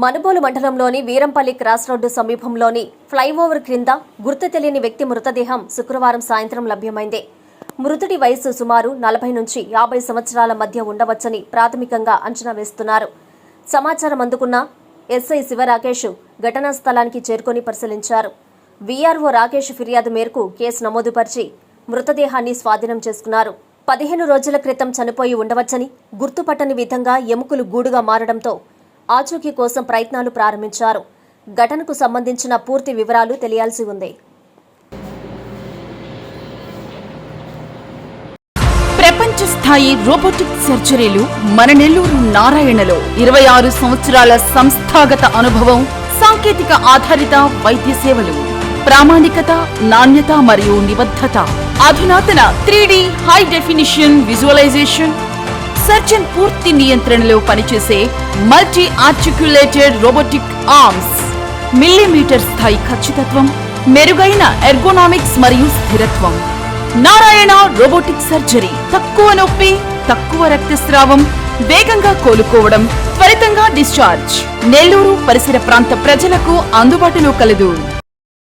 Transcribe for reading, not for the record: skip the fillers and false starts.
మనుబోలు మండలంలోని Veerampalli cross road సమీపంలోని flyover క్రింద గుర్తు తెలియని వ్యక్తి మృతదేహం శుక్రవారం సాయంత్రం లభ్యమైంది. మృతుడి వయసు సుమారు 40 నుంచి 50 సంవత్సరాల మధ్య ఉండవచ్చని ప్రాథమికంగా అంచనా వేస్తున్నారు. సమాచారం అందుకున్న ఎస్ఐ శివరాకేష్ ఘటనా స్థలానికి చేరుకొని పరిశీలించారు. వీఆర్ఓ రాకేష్ ఫిర్యాదు మేరకు కేసు నమోదుపరిచి మృతదేహాన్ని స్వాధీనం చేసుకున్నారు. 15 రోజుల క్రితం చనిపోయి ఉండవచ్చని, గుర్తుపట్టని విధంగా ఎముకలు గూడుగా మారడంతో ఆచూకీ కోసం ప్రయత్నాలు ప్రారంభించారు. ఘటనకు సంబంధించిన పూర్తి వివరాలు తెలియాల్సి ఉంది. ప్రపంచ స్థాయి రోబోటిక్ సర్జరీలు మన నెల్లూరు నారాయణలో 26 సంవత్సరాల సంస్థాగత అనుభవం, సాంకేతిక ఆధారిత వైద్య సేవలు, ప్రామాణికత, నాణ్యత మరియు నిబద్ధత, అధునాతన 3D high definition visualisation, surgeon పూర్తి నియంత్రణలో పనిచేసే multi articulated robotic arms, millimetre స్థాయి ఖచ్చితత్వం, మెరుగైన ఎర్గోనామిక్స్ మరియు స్థిరత్వం. Narayana robotic surgery. తక్కువ నొప్పి, తక్కువ రక్తస్రావం, వేగంగా కోలుకోవడం, త్వరితంగా డిశ్చార్జ్. నెల్లూరు పరిసర ప్రాంత ప్రజలకు అందుబాటులో కలదు.